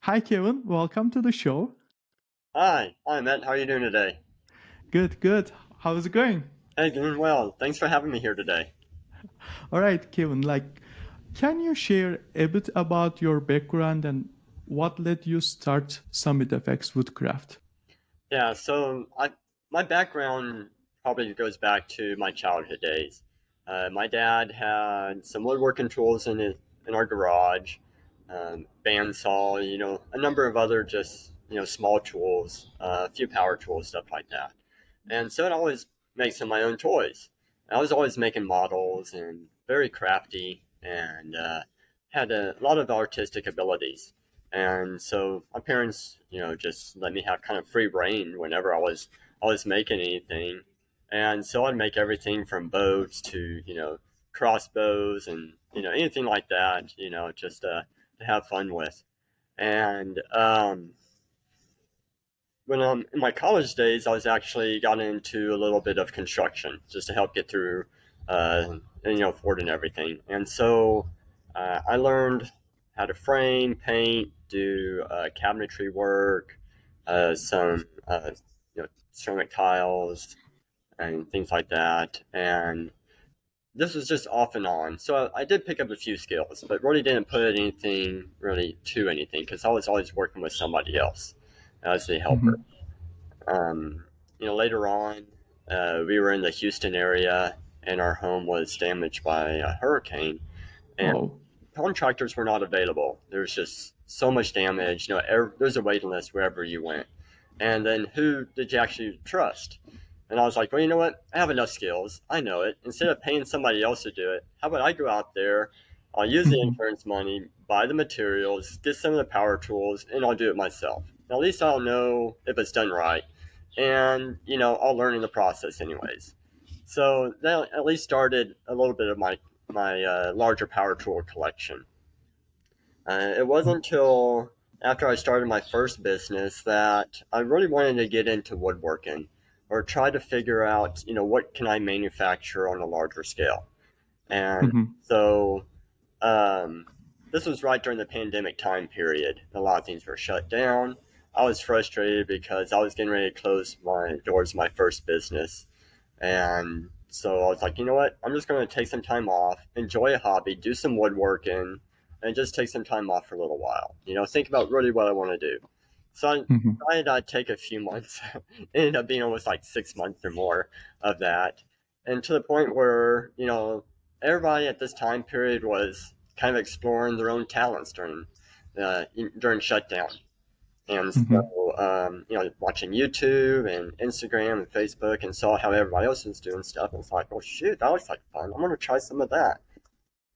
Hi, Kevin. Welcome to the show. Hi, Matt. How are you doing today? Good, good. How's it going? Hey, doing well. Thanks for having me here today. All right, Kevin. Can you share a bit about your background and what led you start Summit Effects Woodcraft? Yeah, my background probably goes back to my childhood days. My dad had some woodworking tools in our garage, bandsaw, a number of other just small tools, a few power tools, stuff like that. And so it always makes some of my own toys. I was always making models and very crafty and had a lot of artistic abilities. And so my parents, just let me have kind of free reign whenever I was making anything. And so I'd make everything from boats to, crossbows and, anything like that, just to have fun with. And when I'm in my college days, I was actually got into a little bit of construction just to help get through, and, Ford and everything. And so I learned how to frame, paint, do cabinetry work, some ceramic tiles, and things like that. And this was just off and on. So I did pick up a few skills, but really didn't put anything really to anything because I was always working with somebody else as the helper. Mhm. Later on, we were in the Houston area, and our home was damaged by a hurricane, and Oh. contractors were not available. There was just so much damage. There's a waiting list wherever you went. And then who did you actually trust? And I was like, well, you know what? I have enough skills. I know it. Instead of paying somebody else to do it, how about I go out there, I'll use the Mhm. insurance money, buy the materials, get some of the power tools, and I'll do it myself. Now, at least I'll know if it's done right. And, I'll learn in the process anyways. So that at least started a little bit of my larger power tool collection. It wasn't until after I started my first business that I really wanted to get into woodworking or try to figure out, what can I manufacture on a larger scale. And Mhm. so um, this was right during the pandemic time period. A lot of things were shut down. I was frustrated because I was getting ready to close my doors to my first business. And so I was like, you know what? I'm just going to take some time off, enjoy a hobby, do some woodworking, and just take some time off for a little while. Think about really what I want to do. So I Mhm. decided I'd take a few months. It ended up being almost like 6 months or more of that. And to the point where, everybody at this time period was kind of exploring their own talents during shutdown. And Mhm. so, watching YouTube and Instagram and Facebook and saw how everybody else was doing stuff. And it's like, oh, shoot, that looks like fun. I'm going to try some of that.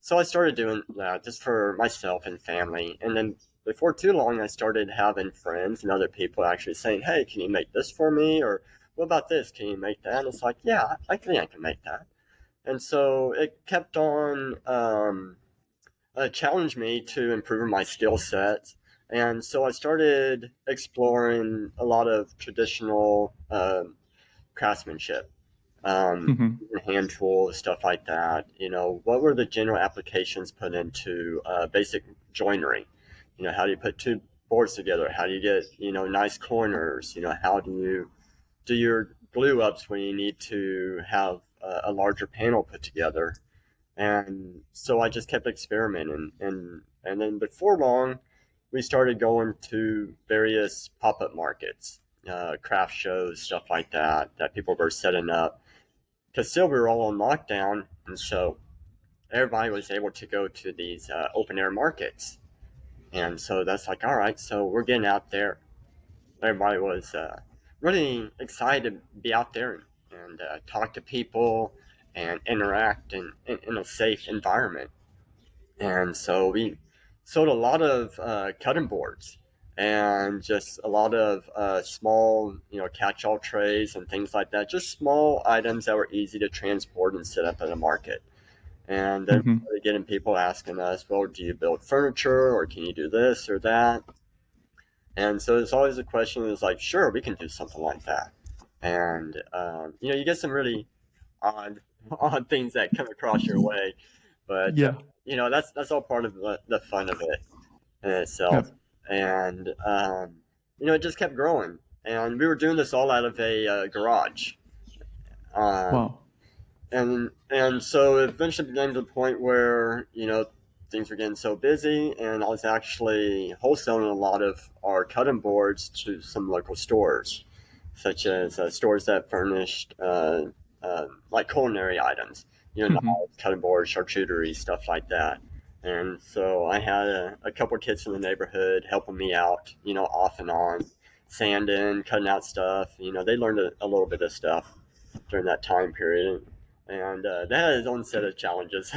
So I started doing that just for myself and family. And then before too long, I started having friends and other people actually saying, hey, can you make this for me? Or what about this? Can you make that? And it's like, yeah, I think I can make that. And so it kept on challenged me to improve my skill sets. And so I started exploring a lot of traditional craftsmanship, Mhm. hand tools, stuff like that. What were the general applications put into basic joinery? How do you put two boards together? How do you get, nice corners? How do you do your glue ups when you need to have a larger panel put together? And so I just kept experimenting, and then before long, we started going to various pop up markets, craft shows, stuff like that people were setting up. Because still we were all on lockdown, and so everybody was able to go to these open air markets. And so that's like, all right, so we're getting out there. Everybody was really excited to be out there and talk to people and interact in a safe environment. And so we sold a lot of cutting boards and just a lot of small, catch-all trays and things like that. Just small items that were easy to transport and set up at a market. And then we Mhm. started getting people asking us, "Well, do you build furniture, or can you do this or that?" And so it's always a question is like, "Sure, we can do something like that." And you get some really odd, odd things that come across your way, but Yeah. that's all part of the fun of it in Yeah. itself. and it just kept growing. And we were doing this all out of a garage. Um, Wow. and so it eventually became to the point where things were getting so busy, and I was actually wholesaling a lot of our cutting boards to some local stores, such as stores that furnished like culinary items, Mhm. knives, cutting boards, charcuterie, stuff like that. And so I had a couple of kids in the neighborhood helping me out, off and on, sanding, cutting out stuff. They learned a little bit of stuff during that time period, and that had its own set of challenges.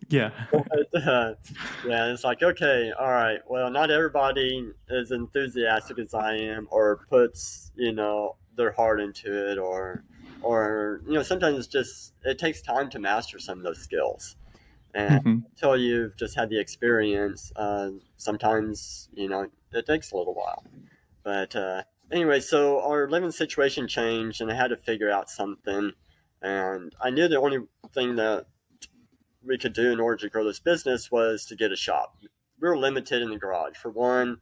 Yeah. But, yeah, it's like, okay, all right, well, not everybody is enthusiastic as I am, or puts their heart into it, or sometimes it's just it takes time to master some of those skills, and Mhm. until you've just had the experience, sometimes it takes a little while. But anyway, so our living situation changed, and I had to figure out something. And I knew the only thing that we could do in order to grow this business was to get a shop. We were limited in the garage. For one,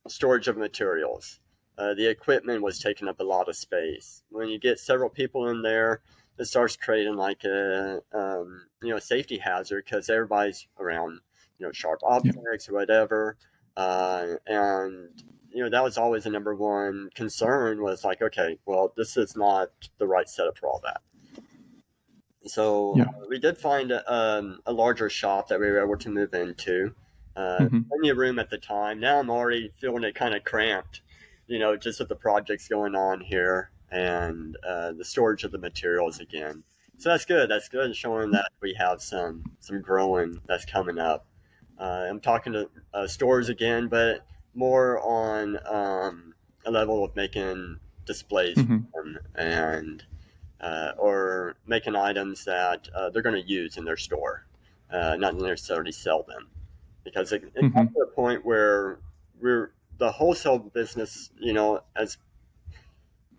storage of materials. The equipment was taking up a lot of space. When you get several people in there, it starts creating like a safety hazard because everybody's around sharp Yeah. objects or whatever, and that was always the number one concern, was like, okay, well, this is not the right setup for all that. So Yeah. we did find a larger shop that we were able to move into. Mhm. Plenty of room at the time. Now I'm already feeling it kind of cramped, just with the projects going on here, and the storage of the materials again. So that's good. That's good, showing that we have some growing that's coming up. I'm talking to stores again, but more on a level of making displays Mhm. for them, and or making items that they're going to use in their store, not necessarily sell them. Because it got Mhm. to a point where we're the wholesale business,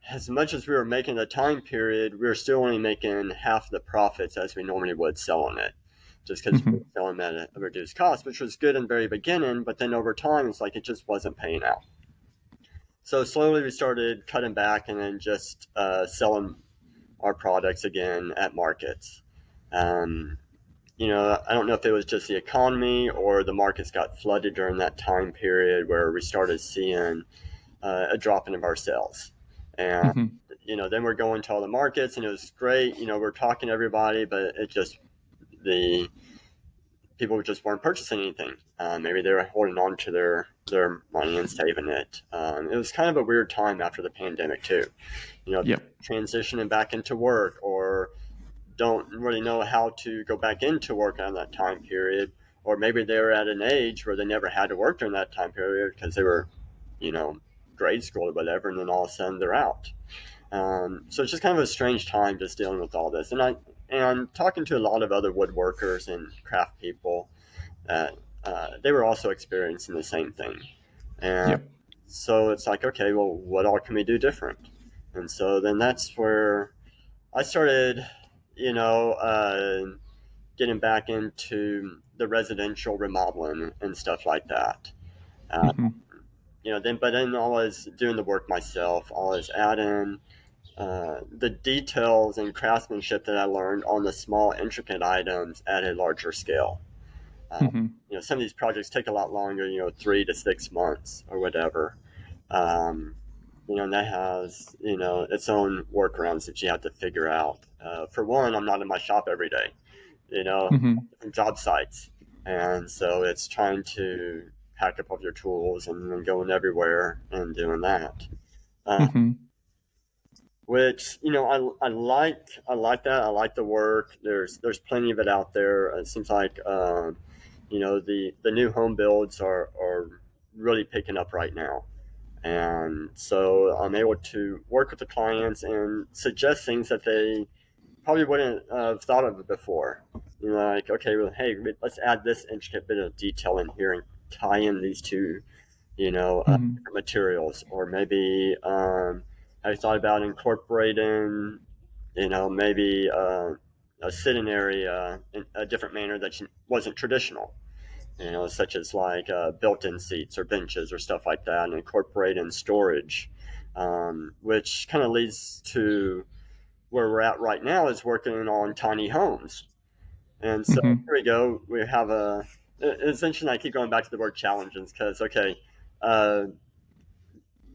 as much as we were making the time period, we were still only making half the profits as we normally would selling it, just because we were Mhm. selling at a reduced cost, which was good in the very beginning, but then over time, it's like it just wasn't paying out. So slowly we started cutting back and then just selling our products again at markets. Um, I don't know if it was just the economy or the markets got flooded during that time period where we started seeing a dropping of our sales. And, Mhm. then we're going to all the markets, and it was great. We're talking to everybody, but the people just weren't purchasing anything. Maybe they were holding on to their money and saving it. It was kind of a weird time after the pandemic, too. Yeah. Transitioning back into work, or don't really know how to go back into work on that time period, or maybe they were at an age where they never had to work during that time period because they were, you know, grade school or whatever, and then all of a sudden they're out. So it's just kind of a strange time just dealing with all this, and I'm talking to a lot of other woodworkers and craft people that they were also experiencing the same thing, and Yeah. so it's like, okay, well, what all can we do different? And so then that's where I started, you know, getting back into the residential remodeling and stuff like that. Uh, Mhm. but then I was doing the work myself. I was adding the details and craftsmanship that I learned on the small, intricate items at a larger scale. Uh, Mhm. some of these projects take a lot longer, 3 to 6 months or whatever. Um, and that has, its own workarounds that you have to figure out. For one, I'm not in my shop every day, Mhm. different job sites. And so it's trying to pack up all your tools and then going everywhere and doing that. Uh, Mhm. which I like that. I like the work. There's plenty of it out there. It seems like the new home builds are really picking up right now, and so I'm able to work with the clients and suggest things that they probably wouldn't have thought of it before. Like, okay, well, hey, let's add this intricate bit of detail in here and tie in these two, Mhm. different materials, or maybe I thought about incorporating, maybe a sitting area in a different manner that wasn't traditional. such as like built-in seats or benches or stuff like that, and incorporate in storage, which kind of leads to where we're at right now is working on tiny homes. And so Mm-hmm. here we go. We have a. It's interesting. I keep going back to the word challenges because uh,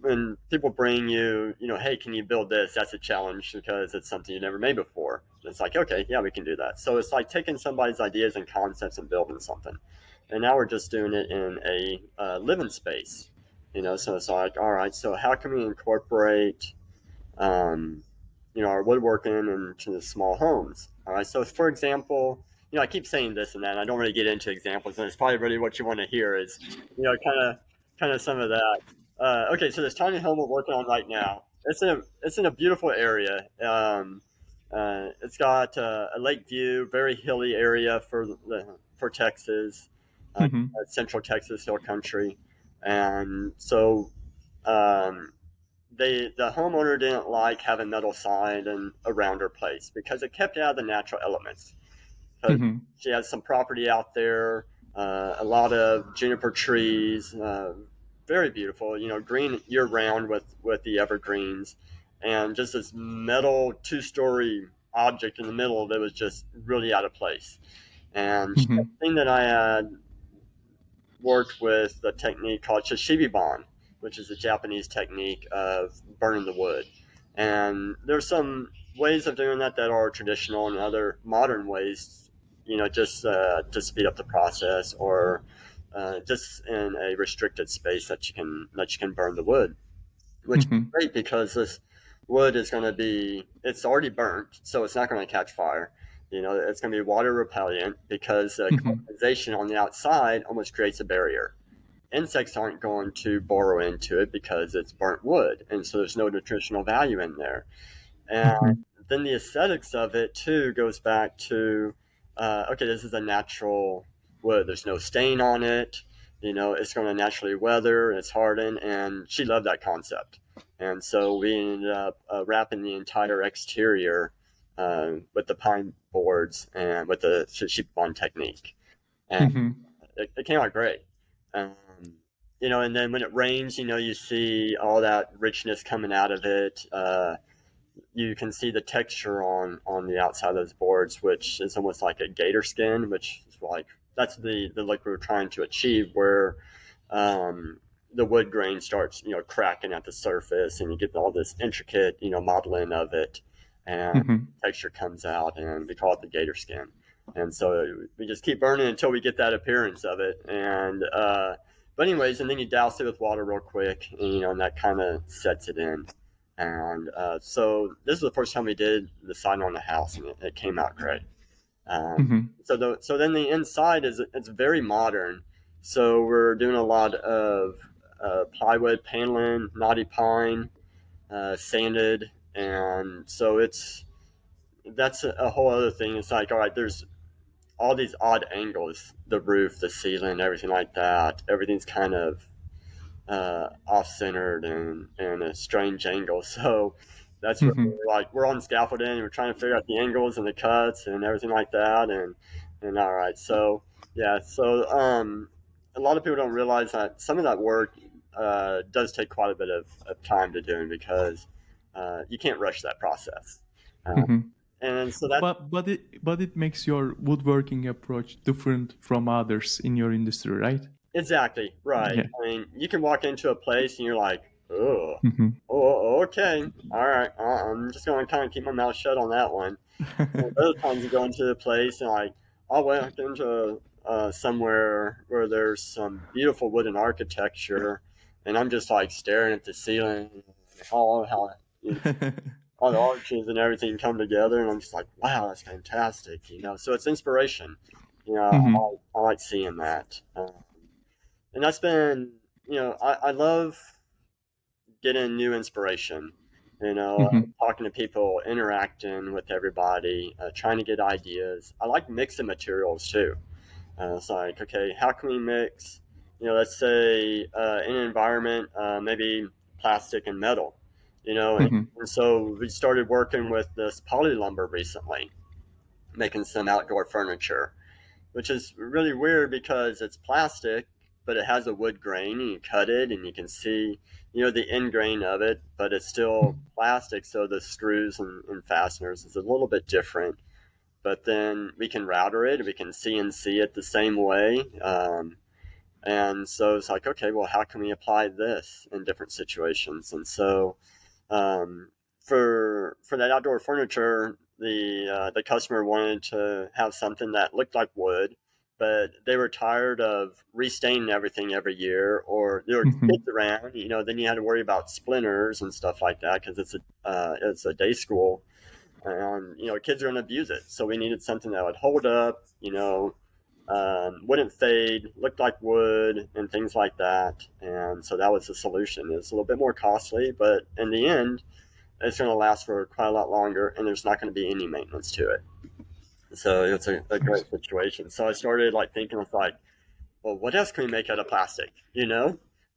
when people bring you, hey, can you build this? That's a challenge because it's something you never made before. It's like, okay, yeah, we can do that. So it's like taking somebody's ideas and concepts and building something. And now we're just doing it in a living space. So it's like, all right, so how can we incorporate um, our woodworking into the small homes. All right. So, for example, I keep saying this and that. And I don't really get into examples, and it's probably really what you want to hear is, kind of some of that. Okay. So this tiny home we're working on right now, it's in a beautiful area. It's got a lake view, very hilly area for Texas, Mm-hmm. Central Texas Hill Country, and so um, the homeowner didn't like having metal siding around her place because it kept out of the natural elements. Because Mm-hmm. she has some property out there, a lot of juniper trees, very beautiful. Green year round with the evergreens, and just this metal 2-story object in the middle that was just really out of place. And Mm-hmm. the thing that I had worked with the technique called Shishibi, which is a Japanese technique of burning the wood. And there's some ways of doing that are traditional, and other modern ways, just to speed up the process, or just in a restricted space that you can burn the wood, which is Mm-hmm. great because this wood is going to be, it's already burnt, so it's not going to catch fire. It's going to be water repellent because the Mm-hmm. carbonization on the outside almost creates a barrier. Insects aren't going to burrow into it because it's burnt wood, and so there's no nutritional value in there. And Mm-hmm. then the aesthetics of it too goes back to, okay, this is a natural wood. There's no stain on it. It's going to naturally weather. It's hardened, and she loved that concept. And so we ended up wrapping the entire exterior with the pine boards and with the sheep bond technique, and Mm-hmm. it came out great. Um, and then when it rains, you see all that richness coming out of it. You can see the texture on the outside of those boards, which is almost like a gator skin, which is like that's the look we were trying to achieve, where um, the wood grain starts cracking at the surface, and you get all this intricate modeling of it, and Mm-hmm. texture comes out, and we call it the gator skin. And so we just keep burning until we get that appearance of it, and but anyways, and then you douse it with water real quick, and that kind of sets it in. And so this is the first time we did the sign on the house, and it came out great. Um, Mm-hmm. so then the inside it's very modern. So we're doing a lot of plywood paneling, knotty pine, sanded, and so that's a whole other thing. It's like, all right, there's all these odd angles, the roof, the ceiling, everything like that. Everything's kind of off-centered and a strange angle. So that's where Mm-hmm. we're on scaffolding and we're trying to figure out the angles and the cuts and everything like that. And all right, so yeah, so a lot of people don't realize that some of that work does take quite a bit of time to do because you can't rush that process. Uh, Mm-hmm. and so that But it makes your woodworking approach different from others in your industry, right? Exactly right. Yeah. I mean, you can walk into a place and you're like, oh, Mm-hmm. oh, okay, all right. I'm just going to kind of keep my mouth shut on that one. And other times you go into the place and like, I'll walk into somewhere where there's some beautiful wooden architecture, and I'm just like staring at the ceiling, all how all the arches and everything come together, and I'm just like, wow, that's fantastic. So it's inspiration. Mm-hmm. I like seeing that. And that's been I love getting new inspiration, Mm-hmm. talking to people, interacting with everybody, trying to get ideas. I like mixing materials too. It's like, okay, how can we mix, let's say in an environment, maybe plastic and metal, Mm-hmm. and so we started working with this poly lumber recently, making some outdoor furniture. which is really weird because it's plastic, but it has a wood grain, and you cut it and you can see, the end grain of it, but it's still plastic. So the screws and fasteners is a little bit different, but then we can router it, we can CNC it the same way. And so it's like, okay, well, how can we apply this in different situations? And so um, for that outdoor furniture, the customer wanted to have something that looked like wood, but they were tired of restaining everything every year, or there were Mm-hmm. kids around. Then you had to worry about splinters and stuff like that because it's a day school, and kids are going to abuse it. So we needed something that would hold up, wouldn't fade, looked like wood, and things like that. And so that was the solution. It's a little bit more costly, but in the end, it's going to last for quite a lot longer, and there's not going to be any maintenance to it. So it's a great situation. So I started like thinking, it's like, well, what else can we make out of plastic?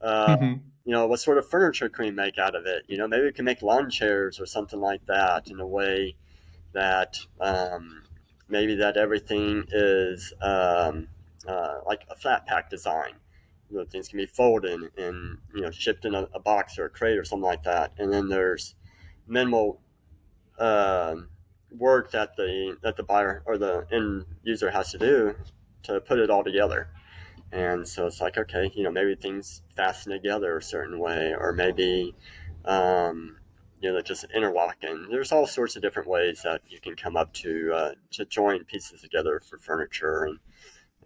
Uh, Mm-hmm. what sort of furniture can we make out of it? Maybe we can make lawn chairs or something like that in a way that maybe that everything is like a flat pack design. Things can be folded and shipped in a box or a crate or something like that. And then there's minimal work that the buyer or the end user has to do to put it all together. And so it's like, okay, maybe things fasten together a certain way, or maybe they're just interlocking. There's all sorts of different ways that you can come up to join pieces together for furniture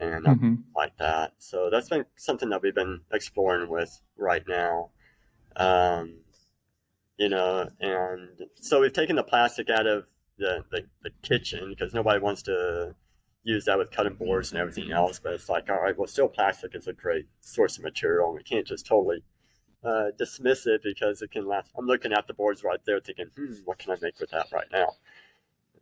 and Mm-hmm. like that. So that's been something that we've been exploring with right now. Um, and so we've taken the plastic out of the kitchen because nobody wants to use that with cutting boards and everything else. But it's like, all right, well, still plastic is a great source of material, and we can't just totally dismiss it because it can last. I'm looking at the boards right there thinking, what can I make with that right now?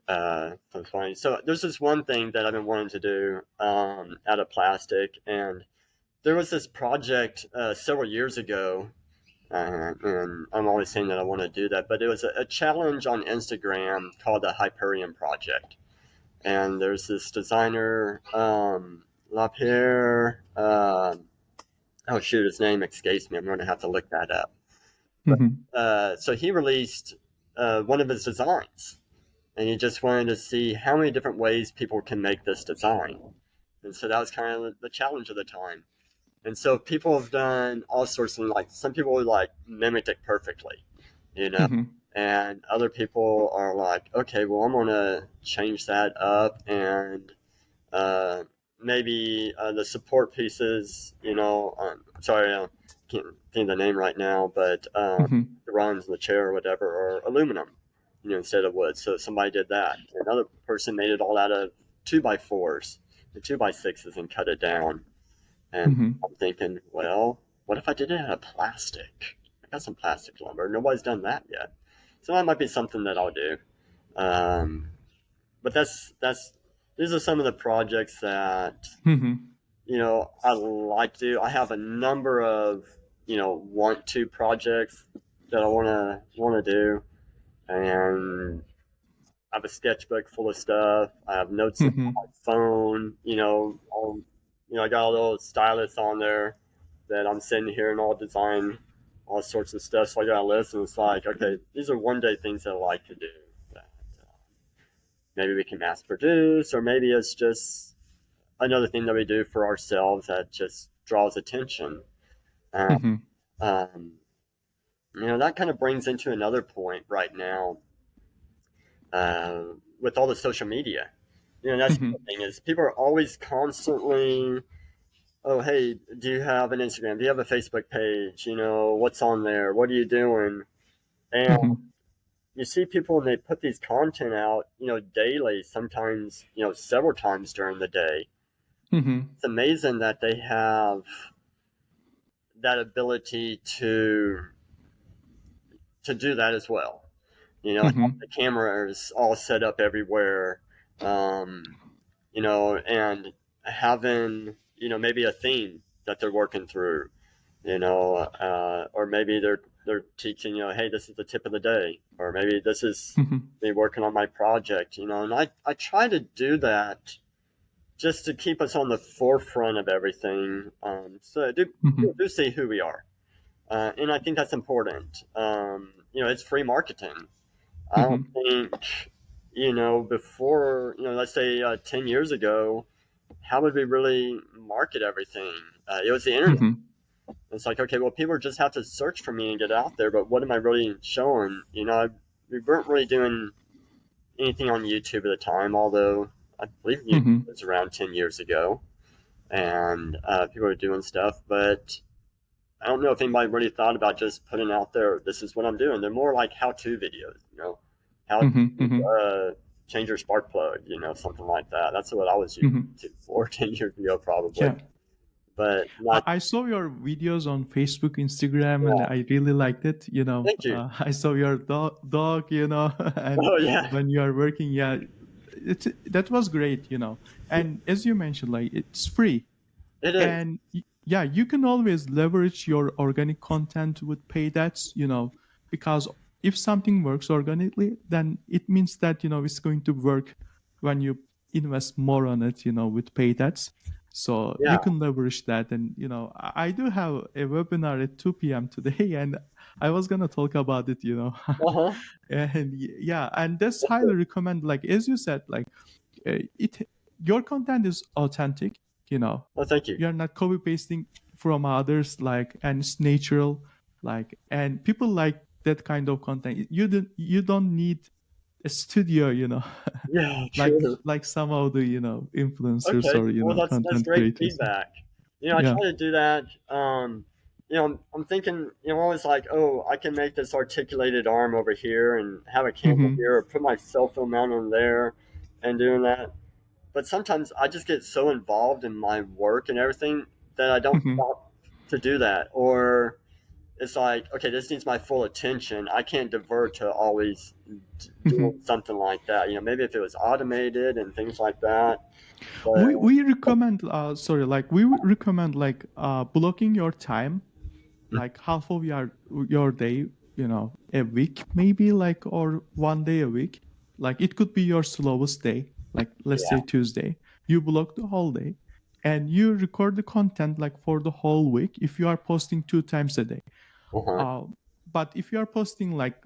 So it's funny. So there's this one thing that I've been wanting to do out of plastic, and there was this project several years ago, and I'm always saying that I want to do that, but it was a challenge on Instagram called the Hyperion Project. And there's this designer, Lapierre, oh shoot, his name escapes me. I'm going to have to look that up. But Mm-hmm. so he released one of his designs, and he just wanted to see how many different ways people can make this design. And so that was kind of the challenge of the time. And so people have done all sorts of, like, some people like mimicked it perfectly, you know, Mm-hmm. and other people are like, okay, well, I'm gonna change that up, and uh, maybe the support pieces, sorry, I can't think of the name right now, but Mm-hmm. the rungs in the chair or whatever are aluminum, instead of wood. So somebody did that. Another person made it all out of 2x4s and 2x6s and cut it down. And Mm-hmm. I'm thinking, well, what if I did it out of plastic? I got some plastic lumber. Nobody's done that yet. So that might be something that I'll do. Um, but that's these are some of the projects that Mm-hmm. I like to do. I have a number of want to projects that I wanna do, and I have a sketchbook full of stuff. I have notes on Mm-hmm. my phone. I got a little stylus on there that I'm sitting here and I'll design all sorts of stuff. So I got a list, and it's like, okay, these are one day things that I like to do that maybe we can mass produce, or maybe it's just another thing that we do for ourselves that just draws attention. Uh, Mm-hmm. um, that kind of brings into another point right now uh, with all the social media. That's the Mm-hmm. thing is people are always constantly, oh, hey, do you have an Instagram? Do you have a Facebook page? What's on there? What are you doing? And Mm-hmm. you see people and they put these content out, daily, sometimes, several times during the day. Mm-hmm. It's amazing that they have that ability to do that as well. Mm-hmm. The cameras all set up everywhere, um, and having, maybe a theme that they're working through, or maybe they're teaching, hey, this is the tip of the day, or maybe this is Mm-hmm. me working on my project, and I try to do that just to keep us on the forefront of everything. So Mhm. do see who we are, and I think that's important. It's free marketing. I don't Mhm. think, before, let's say 10 years ago, how would we really market everything? It was the internet. Mhm. It's like, okay, well, people just have to search for me and get out there, but what am I really showing? We weren't really doing anything on YouTube at the time, although I believe YouTube Mhm. was around 10 years ago, and people were doing stuff, but I don't know if anybody really thought about just putting out there, this is what I'm doing. They're more like how-to videos, how Mhm. to Mhm. change your spark plug, something like that. That's what I was using Mhm. it for 10 years ago, probably. Yeah. But I not, I saw your videos on Facebook, Instagram, and yeah. I really liked it. Thank you. I saw your dog, and Oh, yeah, when you are working, yeah, that was great. And as you mentioned, like it's free, it is. and yeah, you can always leverage your organic content with paid ads. Because if something works organically, then it means that it's going to work when you invest more on it, with paid ads. So you Yeah. can leverage that. And I do have a webinar at 2 p.m. today, and I was gonna talk about it. Uh-huh. And yeah, and that's highly recommend. Like as you said, like it your content is authentic. you know Well, thank you. you're not copy pasting from others, like, and it's natural, like, and people like that kind of content. You don't need a studio, Yeah, like true. some of the influencers Okay. or Well, that's content great creators. feedback. I Yeah. try to do that. I'm thinking, always like, oh, I can make this articulated arm over here and have a candle Hmm. here, or put my cell phone mount on there, and doing that. But sometimes I just get so involved in my work and everything that I don't Hmm. stop to do that. Or it's like, okay, this needs my full attention. I can't divert to always doing Hmm. something like that. Maybe if it was automated and things like that. But We recommend, sorry, like we would recommend, like, blocking your time, like half of your day, a week maybe, like, or one day a week. Like it could be your slowest day, like let's yeah, say Tuesday. You block the whole day, and you record the content like for the whole week if you are posting 2 times a day. uh-huh, uh, but if you are posting like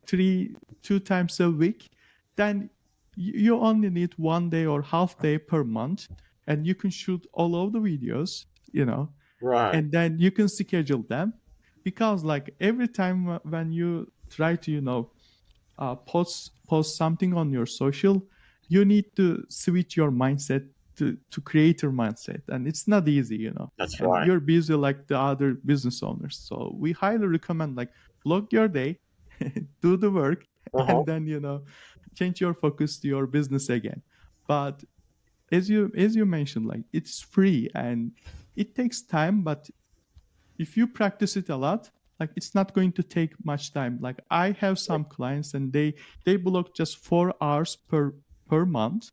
2 times a week, then you only need one day or half day per month, and you can shoot all of the videos, right, and then you can schedule them. Because like every time when you try to post something on your social, you need to switch your mindset to creator mindset, and it's not easy, that's and right. you're busy like the other business owners. So we highly recommend, like, block your day, do the work, Uh-huh. and then change your focus to your business again. But as you mentioned, like, it's free and it takes time, but if you practice it a lot, like, it's not going to take much time. Like, I have some clients, and they block just 4 hours per month,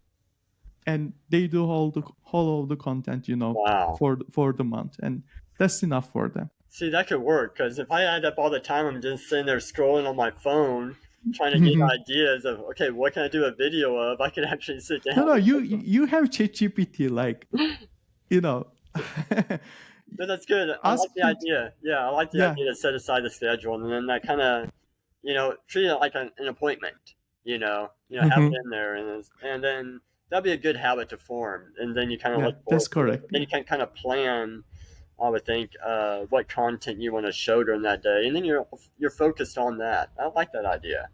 and they do all of the content, Wow. for the month, and that's enough for them. See, that could work because if I add up all the time I'm just sitting there scrolling on my phone trying to get No, ideas of, okay, what can I do a video of? I could actually sit down no, and you have ChatGPT, like, you know but that's good. I ask like the it. idea. Yeah, I like the Yeah. idea to set aside the schedule and then that kind of, treat it like an appointment. Have it Mhm. in there, and then that'd be a good habit to form. And then you kind of Yeah, look that's forward to it. correct. Then Yeah. you can kind of plan. I would think what content you want to show during that day, and then you're focused on that. I like that idea.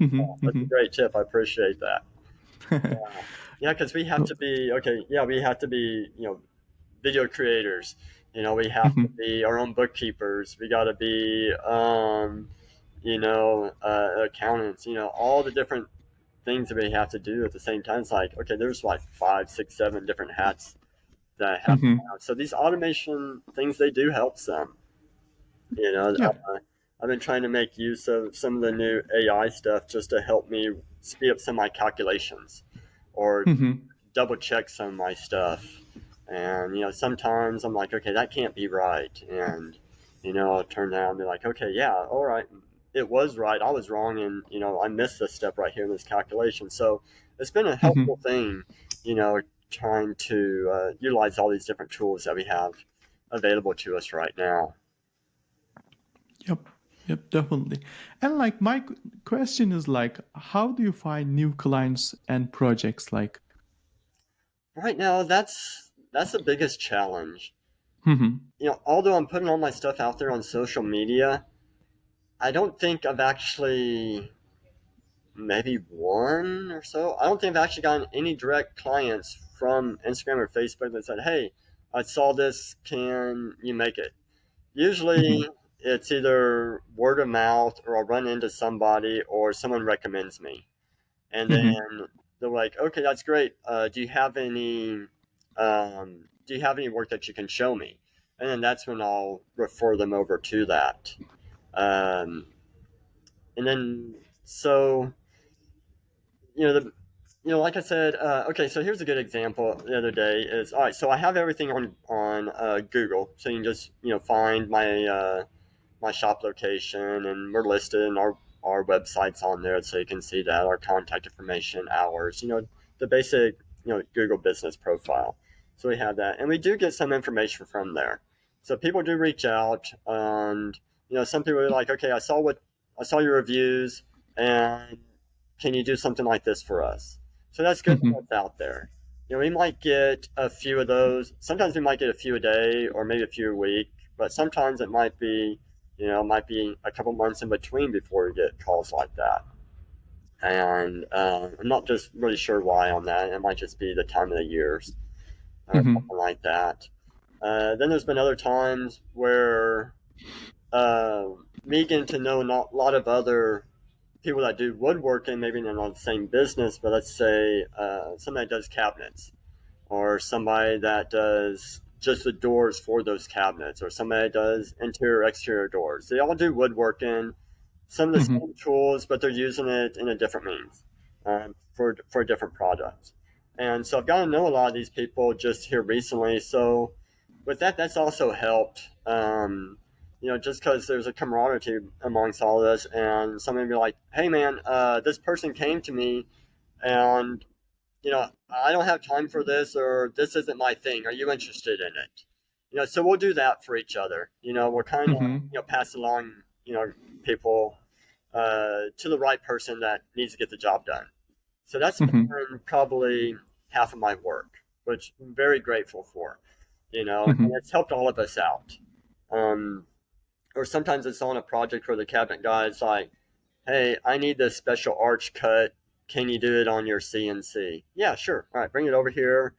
Mhm, That's a mhm. great tip. I appreciate that. Yeah, yeah, because we have Oh, to be okay. Yeah, we have to be video creators. We have to mhm, be our own bookkeepers. We got to be accountants. All the different things that we have to do at the same time. It's like, okay, there's like five, six, seven different hats that I have to mhm. have. So these automation things, they do help some. Yeah. I've been trying to make use of some of the new AI stuff just to help me speed up some of my calculations or Mhm, double check some of my stuff. And sometimes I'm like, okay, that can't be right, and I'll turn down and be like, okay, yeah, all right, it was right. I was wrong, and I missed this step right here in this calculation. So it's been a helpful mhm. thing, trying to utilize all these different tools that we have available to us right now. Yep. Yep, definitely. And like my question is like, how do you find new clients and projects? Like, Right now, that's the biggest challenge. hmm Although I'm putting all my stuff out there on social media, I don't think I've actually maybe one or so. I don't think I've actually gotten any direct clients from Instagram or Facebook that said, "Hey, I saw this. Can you make it?" hmm Usually, it's either word of mouth, or I'll run into somebody, or someone recommends me, and hmm then they're like, "Okay, that's great. Do you have any work that you can show me?" And then that's when I'll refer them over to that. Um, and then so the like I said, okay, so here's a good example. The other day is, all right, so I have everything on Google, so you can just find my shop location, and we're listed, and our website's on there, so you can see that, our contact information, hours, the basic Google business profile. So we have that, and we do get some information from there. So people do reach out, and some people are like, okay, I saw your reviews, and can you do something like this for us? So that's good that hmm that's out there. We might get a few of those. Sometimes we might get a few a day, or maybe a few a week, but sometimes it might be, might be a couple months in between before we get calls like that. And I'm not just really sure why on that. It might just be the time of the years or hmm something like that. Then there's been other times where uh, me getting to know a lot of other people that do woodworking, maybe they're not the same business, but let's say somebody that does cabinets, or somebody that does just the doors for those cabinets, or somebody that does interior exterior doors. They all do woodworking, some of the hmm same tools, but they're using it in a different means, for a different product. And so I've gotten to know a lot of these people just here recently. So with that, that's also helped. Just because there's a camaraderie amongst all of us, and somebody be like, "Hey, man, this person came to me, and I don't have time for this, or this isn't my thing. Are you interested in it?" So we'll do that for each other. We're kind of hmm pass along people to the right person that needs to get the job done. So that's hmm been probably half of my work, which I'm very grateful for. And hmm it's helped all of us out. Um, or sometimes it's on a project for the cabinet guy. It's like, "Hey, I need this special arch cut. Can you do it on your CNC?" "Yeah, sure. All right, bring it over here.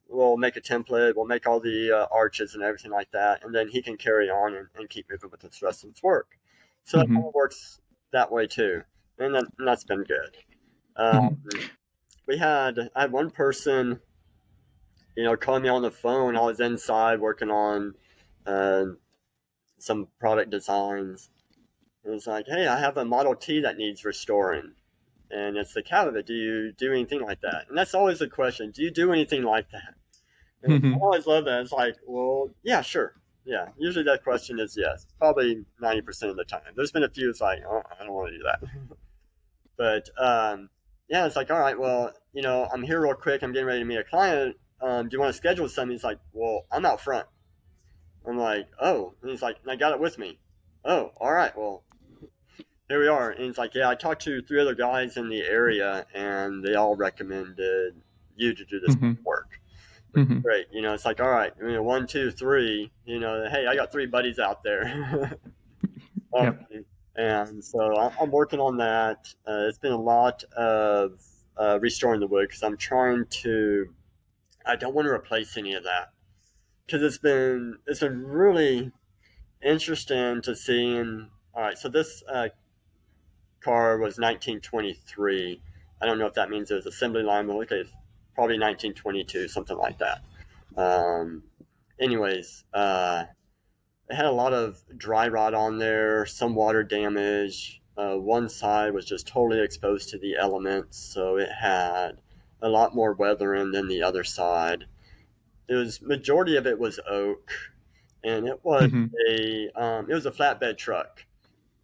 We'll make a template. We'll make all the arches and everything like that." And then he can carry on and keep moving with the rest of his work. So it kind hmm of works that way too. And that's been good. hmm I had one person, call me on the phone. I was inside working on uh, some product designs. It was like, "Hey, I have a Model T that needs restoring, and it's the cab of it. Do you do anything like that?" And that's always the question. Do you do anything like that? And I hmm always love that. It's like, well, yeah, sure. Yeah, usually that question is yes. Probably 90% of the time. There's been a few it's like, "Oh, I don't want to do that." But yeah, it's like, all right, well, I'm here real quick. I'm getting ready to meet a client. Do you want to schedule something? He's like, "Well, I'm out front." I'm like, "Oh." And he's like, "And I got it with me." "Oh, all right. Well, here we are." And he's like, "Yeah, I talked to three other guys in the area, and they all recommended you to do this hmm work." Which is hmm great. It's like, all right, one, two, three. Hey, I got three buddies out there. Yep. And so I'm working on that. It's been a lot of restoring the wood, because I'm trying to. I don't want to replace any of that, because it's been really interesting to see. All right, so this car was 1923. I don't know if that means it was assembly line, but okay, it's probably 1922, something like that. Um, anyways, it had a lot of dry rot on there, some water damage. One side was just totally exposed to the elements, so it had a lot more weathering than the other side. Majority of it was oak, and hmm it was a flatbed truck,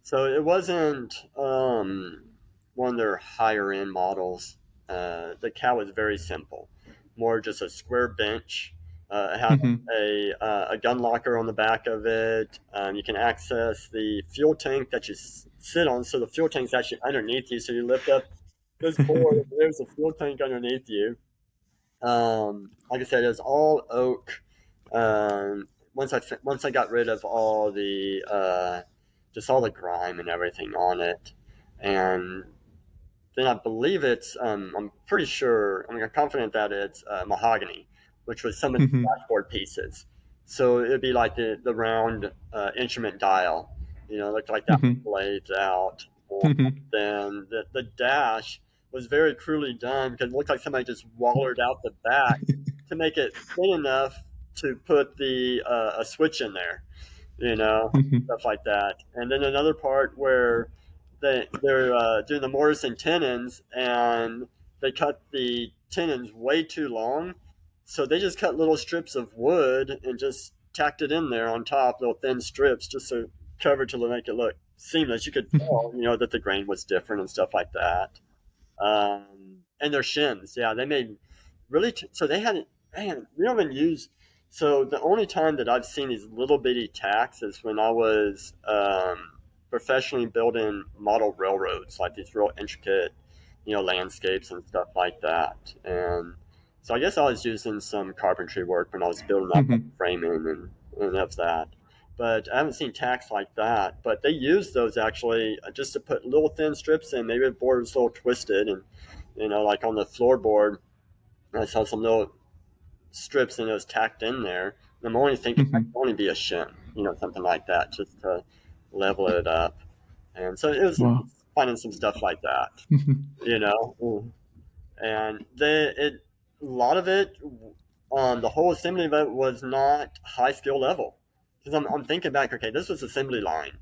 so it wasn't one of their higher end models. The cab was very simple. more just a square bench. It has Mhm. a gun locker on the back of it. You can access the fuel tank that you sit on. So the fuel tank's actually underneath you. So you lift up this board, and there's a fuel tank underneath you. Like I said, it's all oak. Once I got rid of all the just all the grime and everything on it, and then I believe it's I'm pretty sure I'm confident that it's mahogany, which was some of the Mhm. dashboard pieces. So it'd be like the round instrument dial, it looked like that was Mhm. blazed out. Mhm. Then the dash was very crudely done because it looked like somebody just wallered out the back to make it thin enough to put the a switch in there, Mhm. stuff like that. And then another part where they're doing the mortise and tenons, and they cut the tenons way too long, so they just cut little strips of wood and just tacked it in there on top, little thin strips, just so covered to make it look seamless. You could tell, that the grain was different and stuff like that. And their shims, yeah, they made really. So they had, man, we haven't used. So the only time that I've seen these little bitty tacks is when I was professionally building model railroads, like these real intricate, landscapes and stuff like that. And so I guess I was using some carpentry work when I was building up Mhm. framing and of that. But I haven't seen tacks like that. But they use those actually just to put little thin strips in. Maybe the board was a little twisted, and like on the floorboard, I saw some little strips and it was tacked in there. And I'm only thinking that Mhm. could only be a shim, something like that, just to level it up. And so it was Wow. finding some stuff like that, Mhm. you know. And a lot of it, the whole assembly of it was not high skill level. Because I'm thinking back, okay, this was assembly line.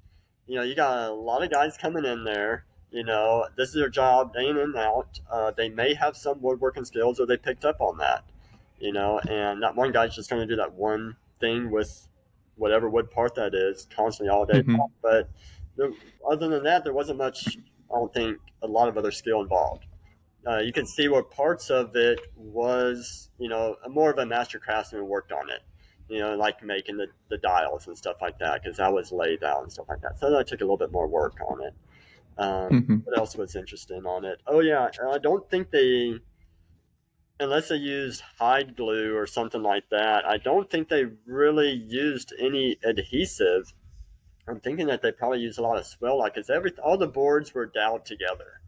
You got a lot of guys coming in there. This is their job day in and out. They may have some woodworking skills, or they picked up on that. And that one guy's just going to do that one thing with whatever wood part that is constantly all day long. Mhm. But there, other than that, there wasn't much. I don't think a lot of other skill involved. You can see where parts of it was, more of a master craftsman worked on it, like making the dials and stuff like that, because that was laid out and stuff like that. So that took a little bit more work on it. Mhm. What else was interesting on it? Oh, yeah, I don't think unless they used hide glue or something like that, I don't think they really used any adhesive. I'm thinking that they probably used a lot of swell lock because all the boards were doweled together,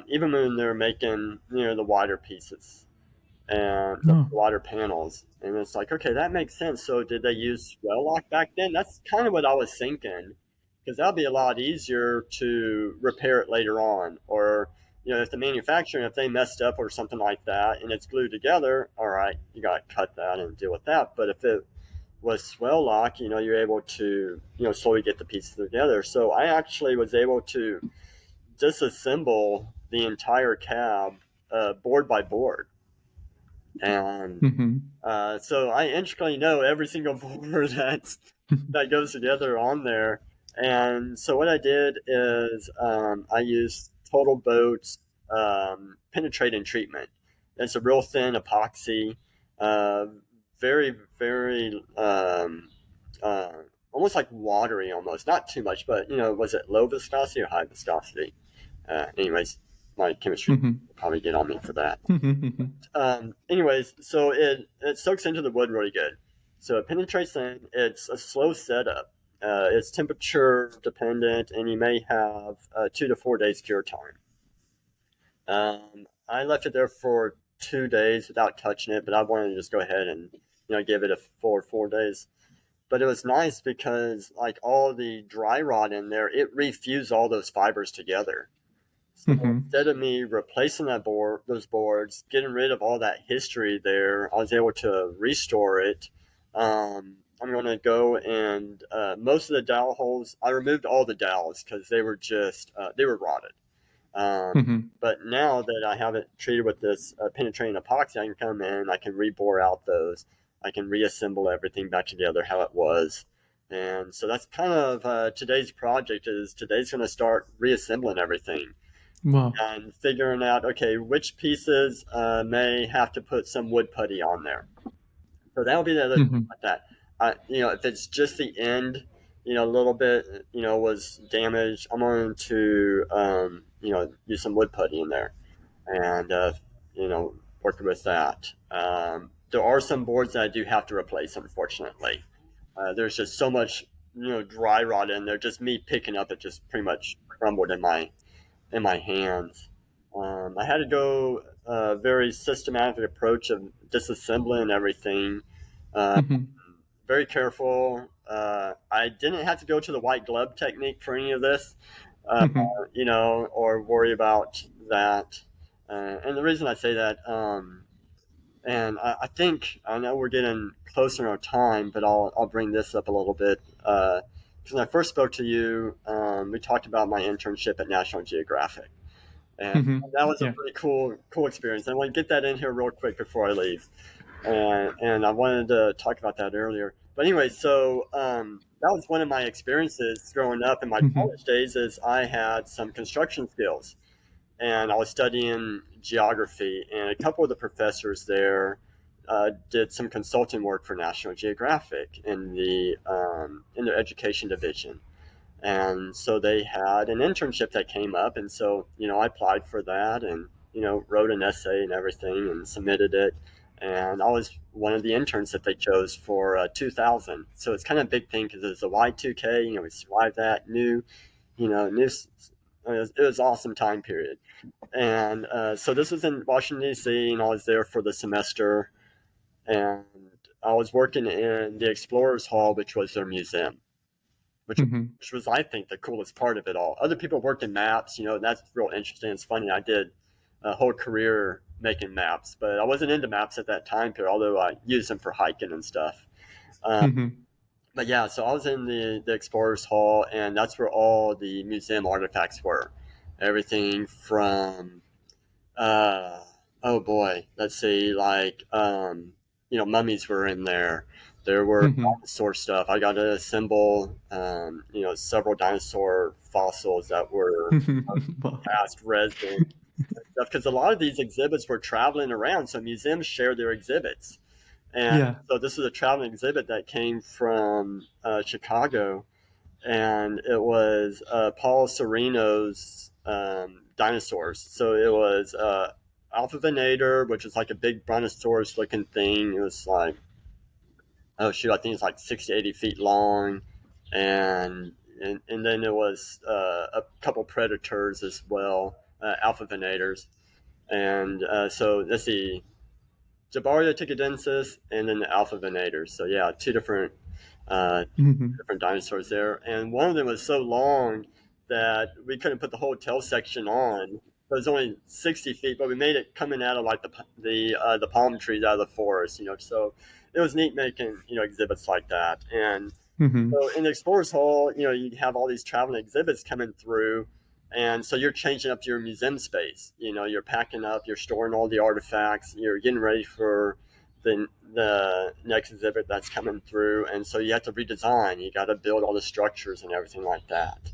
even when they're making the wider pieces and the Oh. wider panels. And it's like, okay, that makes sense. So did they use swell lock back then? That's kind of what I was thinking, because that'll be a lot easier to repair it later on. Or if the manufacturer, if they messed up or something like that and it's glued together, all right, you got to cut that and deal with that. But if it was swell lock, you're able to slowly get the pieces together. So I actually was able to disassemble the entire cab, board by board. And Mhm. so I intricately know every single board that goes together on there. And so what I did is I used Total Boat's penetrating treatment. It's a real thin epoxy, uh, very, very uh, almost like watery almost. Not too much, but was it low viscosity or high viscosity? Anyways, my chemistry Mhm. will probably get on me for that. Mhm. Anyways, so it soaks into the wood really good. So it penetrates in. It's a slow setup. It's temperature dependent, and you may have 2 to 4 days cure time. I left it there for 2 days without touching it, but I wanted to just go ahead and give it a full 4 days. But it was nice because like all the dry rot in there, it refused all those fibers together. So Mhm. instead of me replacing those boards, getting rid of all that history there, I was able to restore it. I'm going to go and most of the dowel holes, I removed all the dowels because they were just they were rotted. Mhm. But now that I have it treated with this penetrating epoxy, I can come in, I can rebore out those, I can reassemble everything back together how it was. And so that's kind of today's project. Is today's going to start reassembling everything. Wow. and figuring out, okay, which pieces may have to put some wood putty on there. So that'll be the other thing Mhm. like that. If it's just the end, a little bit, was damaged, I'm going to, use some wood putty in there and, work with that. There are some boards that I do have to replace, unfortunately. There's just so much, dry rot in there. Just me picking up it just pretty much crumbled in my hands. I had to go a very systematic approach of disassembling everything. Uh, Mhm. Very careful. I didn't have to go to the white glove technique for any of this, uh, Mhm. or worry about that. And the reason I say that, and I think I know we're getting closer in our time, but I'll bring this up a little bit. Because when I first spoke to you, we talked about my internship at National Geographic, and Mhm. that was a Yeah. pretty cool experience. I want to get that in here real quick before I leave, and I wanted to talk about that earlier. But anyway, so that was one of my experiences growing up in my Mhm. college days. Is I had some construction skills, and I was studying geography, and a couple of the professors there did some consulting work for National Geographic in their education division. And so they had an internship that came up, and so I applied for that, and wrote an essay and everything, and submitted it. And I was one of the interns that they chose for 2000. So it's kind of a big thing because it's a Y2K. We survived that. New. It was an awesome time period. And so this was in Washington D.C., and I was there for the semester, and I was working in the Explorers Hall, which was their museum, which Mhm. which was I think the coolest part of it all. Other people worked in maps, and that's real interesting. It's funny. I did a whole career making maps, but I wasn't into maps at that time period, although I used them for hiking and stuff. Um, Mhm. but yeah, so I was in the Explorers Hall, and that's where all the museum artifacts were. Everything from uh, oh boy, let's see, like mummies were in there. There were Mhm. dinosaur stuff. I got to assemble several dinosaur fossils that were Wow. past resin stuff, because a lot of these exhibits were traveling around, so museums share their exhibits. And Yeah. so this is a traveling exhibit that came from Chicago, and it was Paul Sereno's dinosaurs. So it was Alpha Venator, which is like a big brontosaurus looking thing. It was like, oh shoot, I think it's like 60, 80 feet long. And then there was a couple predators as well, Alpha Venators. And so let's see, Jabaria ticadensis and then the Alpha Venators. So yeah, two uh, Mhm. different dinosaurs there, and one of them was so long that we couldn't put the whole tail section on. It was only 60 feet, but we made it coming out of like the palm trees out of the forest. So it was neat making exhibits like that. And Mhm. so in the Explorers Hall, you have all these traveling exhibits coming through, and so you're changing up your museum space. You're packing up, you're storing all the artifacts, you're getting ready for the next exhibit that's coming through, and so you have to redesign. You got to build all the structures and everything like that.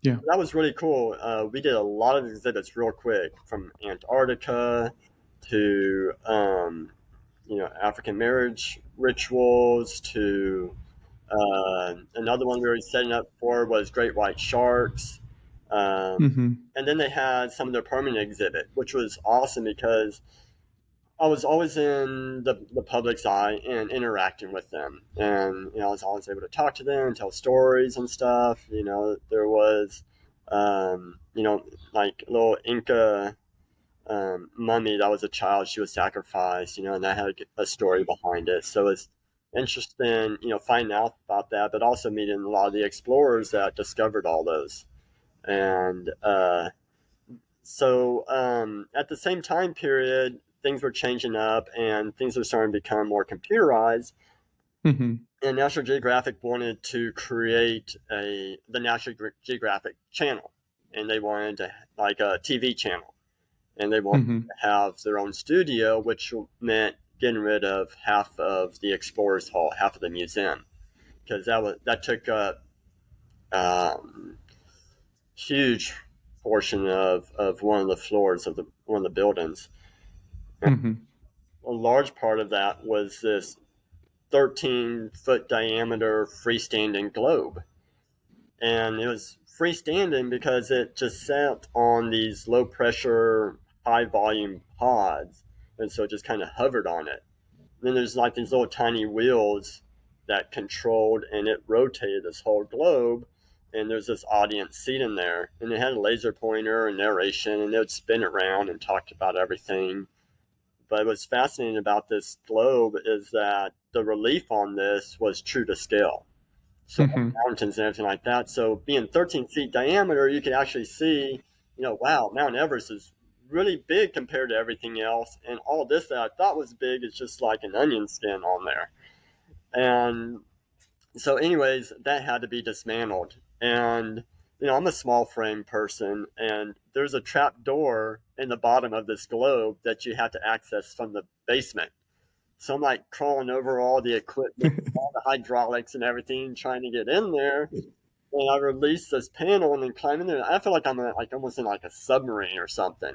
Yeah. That was really cool. We did a lot of exhibits real quick, from Antarctica to African marriage rituals to another one we were setting up for was great white sharks. Mhm. And then they had some of their permanent exhibit, which was awesome because I was always in the public's eye and interacting with them. And, I was always able to talk to them and tell stories and stuff. There was, like a little Inca mummy that was a child. She was sacrificed, and that had a story behind it. So it's interesting, finding out about that, but also meeting a lot of the explorers that discovered all those. And so at the same time period, things were changing up and things were starting to become more computerized. Mhm. And National Geographic wanted to create the National Geographic channel, and they wanted to like a TV channel, and they wanted Mhm. to have their own studio, which meant getting rid of half of the Explorers Hall, half of the museum, because that took up huge. portion of one of the floors of one of the buildings. And Mhm. a large part of that was this 13-foot diameter freestanding globe. And it was freestanding because it just sat on these low pressure, high volume pods. And so it just kind of hovered on it. And then there's like these little tiny wheels that controlled and it rotated this whole globe. And there's this audience seat in there. And it had a laser pointer and narration, and it would spin around and talk about everything. But what's fascinating about this globe is that the relief on this was true to scale. So Mhm. mountains and everything like that. So being 13 feet diameter, you could actually see, wow, Mount Everest is really big compared to everything else. And all this that I thought was big is just like an onion skin on there. And so, anyways, that had to be dismantled. And, I'm a small frame person, and there's a trap door in the bottom of this globe that you have to access from the basement. So I'm like crawling over all the equipment, all the hydraulics and everything, trying to get in there. And I release this panel and then climb in there. I feel like I'm like almost in like a submarine or something.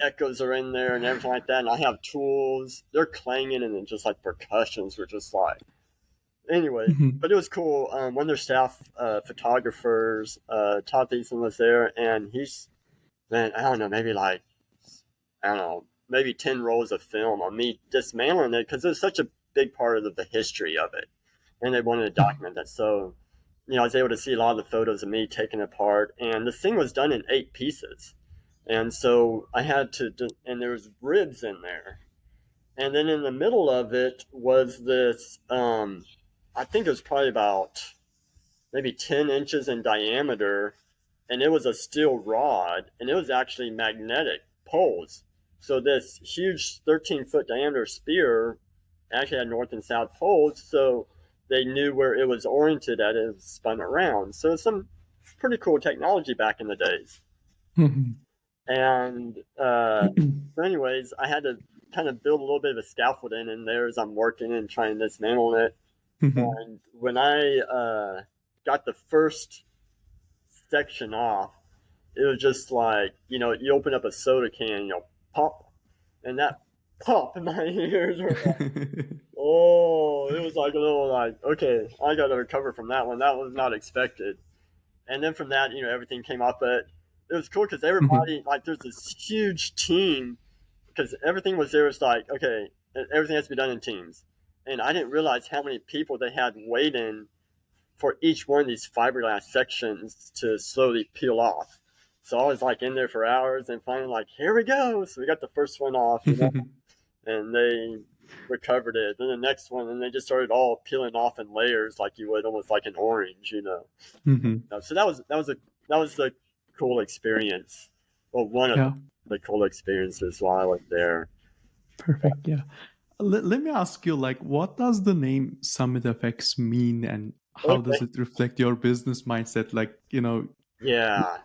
Echoes are in there and everything like that. And I have tools. They're clanging and then just like percussions were just like. Anyway, Mhm. but it was cool. One of their staff photographers, Todd Thiessen, was there, and he's man, I don't know, maybe like I don't know, maybe 10 rolls of film on me dismantling it because it was such a big part of the history of it. And they wanted to document that. So, I was able to see a lot of the photos of me taking it apart. And this thing was done in 8 pieces. And so I had to, and there was ribs in there. And then in the middle of it was this, I think it was probably about maybe 10 inches in diameter, and it was a steel rod, and it was actually magnetic poles. So this huge 13-foot diameter spear actually had north and south poles, so they knew where it was oriented at it spun around. So it's some pretty cool technology back in the days. Mhm. And so anyways, I had to kind of build a little bit of a scaffolding in there as I'm working and trying to dismantle it. Mhm. And when I got the first section off, it was just like, you open up a soda can, pop, and that pop in my ears were like, oh, it was like a little like, okay, I got to recover from that one. That was not expected. And then from that, everything came off, but it was cool because Mhm. everybody, like, there's this huge team because everything was there. It's like, okay, everything has to be done in teams. And I didn't realize how many people they had waiting for each one of these fiberglass sections to slowly peel off. So I was like in there for hours and finally like, here we go. So we got the first one off, and they recovered it. Then the next one, and they just started all peeling off in layers like you would almost like an orange. Mhm. So that was the cool experience. Well, one of Yeah. the cool experiences while I was there. Perfect. Yeah. Let me ask you, like, what does the name Summit Effects mean, and how does Okay. it reflect your business mindset? Like, Yeah.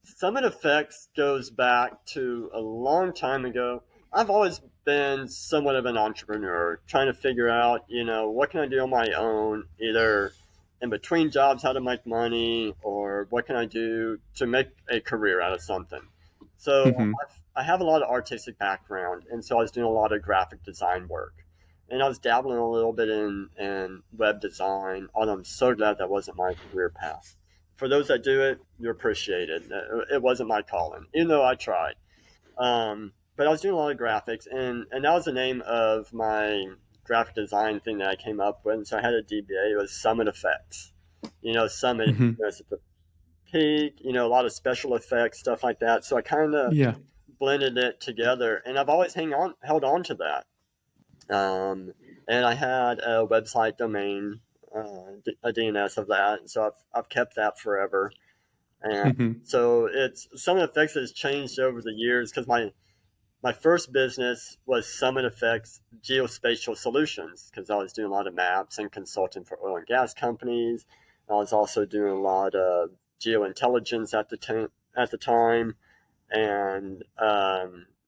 Summit Effects goes back to a long time ago. I've always been somewhat of an entrepreneur, trying to figure out, what can I do on my own, either in between jobs, how to make money, or what can I do to make a career out of something. So Mhm. I have a lot of artistic background, and so I was doing a lot of graphic design work. And I was dabbling a little bit in web design, although I'm so glad that wasn't my career path. For those that do it, you're appreciated. It wasn't my calling, even though I tried. But I was doing a lot of graphics, and that was the name of my graphic design thing that I came up with. And so I had a DBA. It was Summit Effects. Summit Mhm. is at the peak. A lot of special effects, stuff like that. So I kind of Yeah. blended it together, and I've always held on to that. Um, and I had a website domain, a DNS of that, and so I've kept that forever. And Mhm. so it's Summit Effects has changed over the years because my first business was Summit Effects Geospatial Solutions because I was doing a lot of maps and consulting for oil and gas companies. I was also doing a lot of geointelligence at the time, and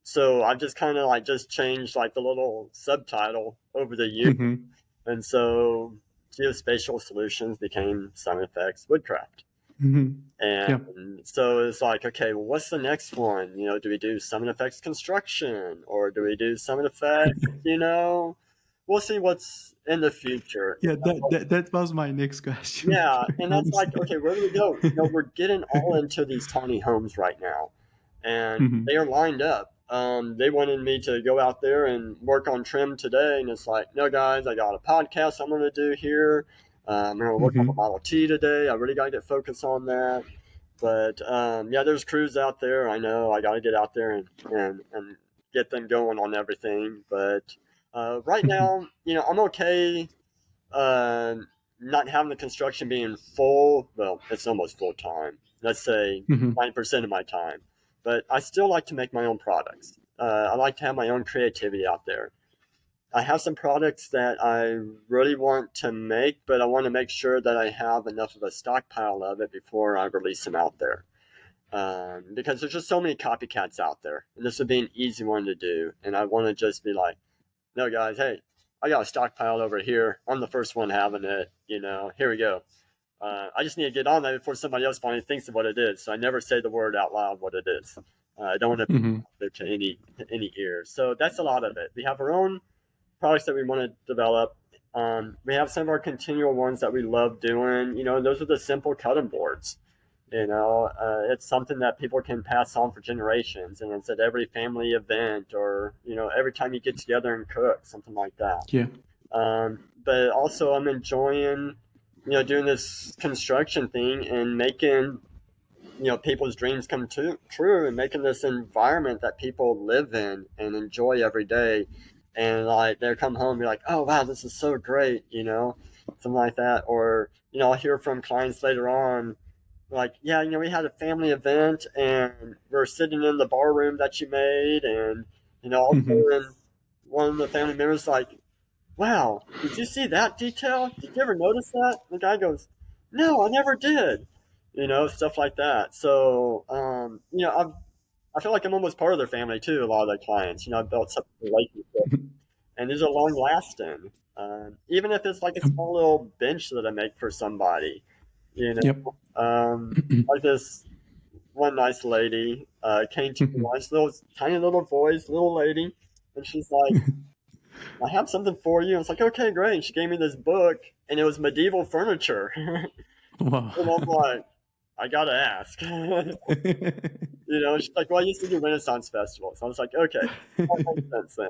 so I just kind of like just changed like the little subtitle over the years, Mhm. and so Geospatial Solutions became Summit Effects Woodcraft. Mhm. And Yeah. so it's like, okay, well, what's the next one? Do we do Summit Effects Construction or do we do Summit Effects? We'll see what's in the future. Yeah, that was my next question, Yeah, and that's like, honestly. okay, where do we go? We're getting all into these tiny homes right now, and Mhm. they are lined up. They wanted me to go out there and work on trim today, and it's like, no, guys, I got a podcast I'm going to do here. I'm going to work on the Mhm. Model T today. I really got to get focused on that. But yeah, there's crews out there. I know I got to get out there and get them going on everything. But right Mhm. now, I'm okay uh, not having the construction being full. Well, it's almost full time. Let's say Mhm. 90% of my time. But I still like to make my own products. I like to have my own creativity out there. I have some products that I really want to make, but I want to make sure that I have enough of a stockpile of it before I release them out there. Because there's just so many copycats out there, and this would be an easy one to do. And I want to just be like, no, guys, hey, I got a stockpile over here. I'm the first one having it. Here we go. I just need to get on that before somebody else finally thinks of what it is. So I never say the word out loud what it is. I don't want to Mhm. put it to any ear. So that's a lot of it. We have our own products that we want to develop. We have some of our continual ones that we love doing. Those are the simple cutting boards. It's something that people can pass on for generations, and it's at every family event or every time you get together and cook, something like that. Yeah. But also, I'm enjoying doing this construction thing and making people's dreams come true and making this environment that people live in and enjoy every day. And like they come home and be like, oh wow, this is so great, something like that. Or I'll hear from clients later on like, yeah, we had a family event and we're sitting in the bar room that you made, and all of a Mhm. sudden one of the family members like, wow, did you see that detail? Did you ever notice that? The guy goes, no, I never did. Stuff like that. So, I feel like I'm almost part of their family too. A lot of their clients, I've built some relationship, and these are long lasting. Even if it's like a Yep. small little bench that I make for somebody, you Yep. know, like this one nice lady came to me Mhm. once, little tiny little voice, little lady, and she's like, I have something for you. I was like, okay, great. And she gave me this book, and it was medieval furniture. And Wow. I'm like, I gotta ask. She's like, well, I used to do Renaissance festivals. So I was like, okay, that makes sense then.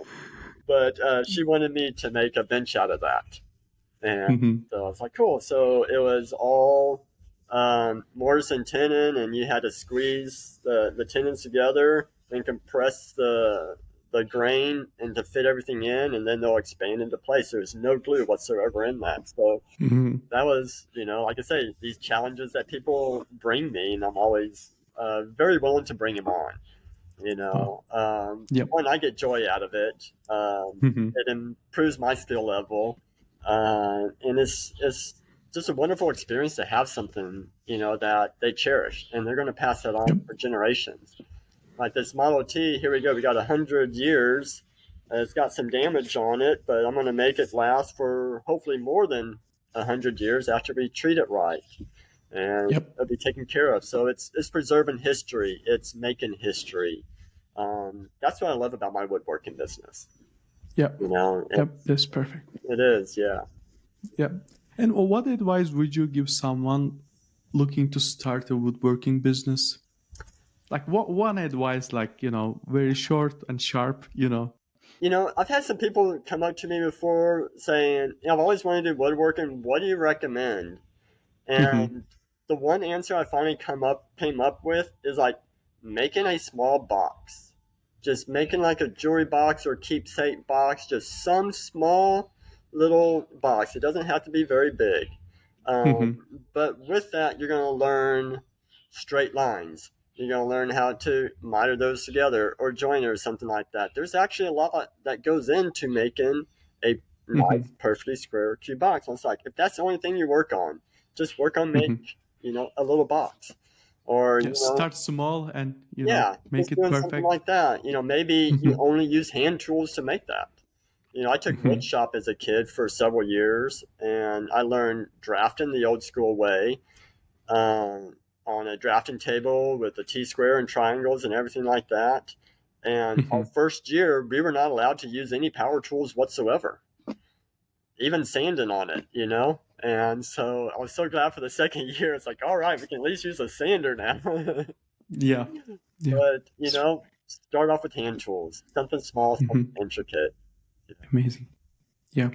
But she wanted me to make a bench out of that. And Mhm. so I was like, cool. So it was all mortise and tenon, and you had to squeeze the tenons together and compress the grain and to fit everything in, and then they'll expand into place. There's no glue whatsoever in that. So Mhm. that was, like I say, these challenges that people bring me, and I'm always very willing to bring them on. Wow. Yep. One, I get joy out of it. Mhm. It improves my skill level, and it's just a wonderful experience to have something that they cherish, and they're going to pass that on Yep. for generations. Like this Model T, here we go. We got 100 years. It's got some damage on it, but I'm going to make it last for hopefully more than 100 years after we treat it right, and Yep. it'll be taken care of. So it's preserving history. It's making history. That's what I love about my woodworking business. Yep. Yep. It's That's perfect. it is, yeah. Yep. And what advice would you give someone looking to start a woodworking business? Like what one advice, like, very short and sharp. I've had some people come up to me before saying, I've always wanted to do woodworking. What do you recommend? Mhm. And the one answer I finally came up with is like making a small box. Just making like a jewelry box or keepsake box, just some small little box. It doesn't have to be very big. Mhm. But with that, you're going to learn straight lines. You're going to learn how to miter those together or join or something like that. There's actually a lot that goes into making a nice, Mhm. perfectly square cube box. And it's like, if that's the only thing you work on, just work on make, Mhm. a little box. Or, Yeah, start small and, yeah, make just it doing something perfect. like that. Maybe you Mhm. only use hand tools to make that. I took Mhm. woodshop as a kid for several years, and I learned drafting the old school way. on a drafting table with a T-square and triangles and everything like that. And our Mhm. first year, we were not allowed to use any power tools whatsoever, even sanding on it, you know? And so I was so glad for the second year. It's like, all right, we can at least use a sander now. Yeah. Yeah. But, S- start off with hand tools, something small, something mhm. intricate. Amazing. Yeah.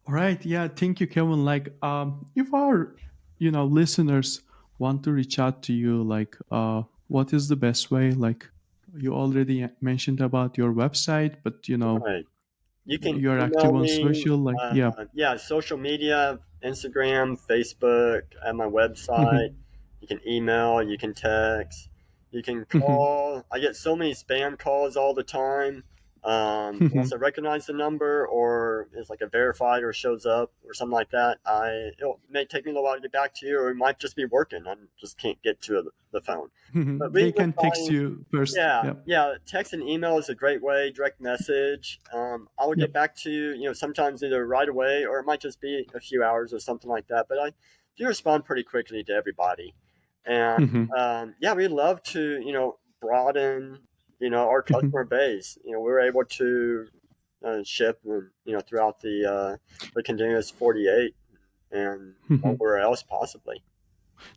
All right. Yeah. Thank you, Kevin. Like, if our, listeners want to reach out to you, like, what is the best way? Like, you already mentioned about your website, but Right. You can you're active email on me. social. Like, yeah. Yeah, social media, Instagram, Facebook, at my website. Mhm. You can email, you can text, you can Mhm. call. I get so many spam calls all the time. Unless I Mhm. recognize the number or it's like a verified or shows up or something like that, it may take me a little while to get back to you, or it might just be working. I just can't get to the phone. But we They can text reply. you first. Yeah, Yeah. yeah. Text and email is a great way. Direct message. I will get Yep. back to you. Sometimes either right away or it might just be a few hours or something like that. But I do respond pretty quickly to everybody. And Mhm. yeah, we love to broaden our Mhm. customer base. We're able to ship throughout the continuous 48 and Mhm. nowhere else possibly.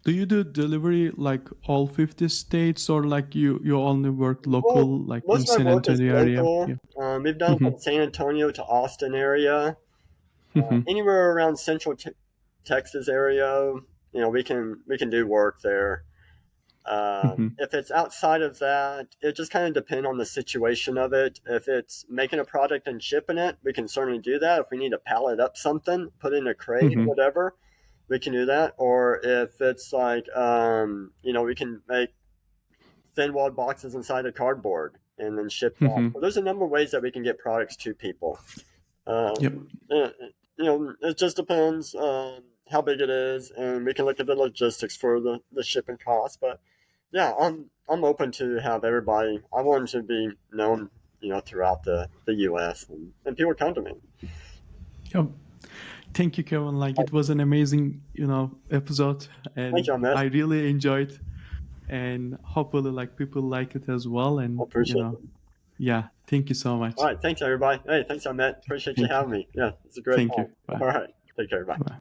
Do you do delivery like all 50 states, or like you only work Well, local, like in most of my San work is Antonio area? local. Yeah. We've done Mhm. from San Antonio to Austin area, Mhm. anywhere around Central Texas area. We can do work there. Mhm. If it's outside of that, it just kind of depends on the situation of it. If it's making a product and shipping it, we can certainly do that. If we need to pallet up something, put in a crate, Mhm. whatever, we can do that. Or if it's like, we can make thin walled boxes inside of cardboard and then ship that. So Mhm. there's a number of ways that we can get products to people. Yep. Uh, it just depends how big it is, and we can look at the logistics for the shipping cost. But yeah, I'm open to have everybody. I want to be known, throughout the U.S. and people come to me. Yep. Thank you, Kevin. Like, it was an amazing, episode, Thank and you, Ahmet. I really enjoyed. And hopefully, like, people like it as well. I And appreciate it. yeah. Thank you so All much. right, thanks everybody. Hey, thanks, Ahmet. Appreciate you Thank you. having me. Yeah, it's a great Thank time. you. Bye. All right, take care. Bye. Bye.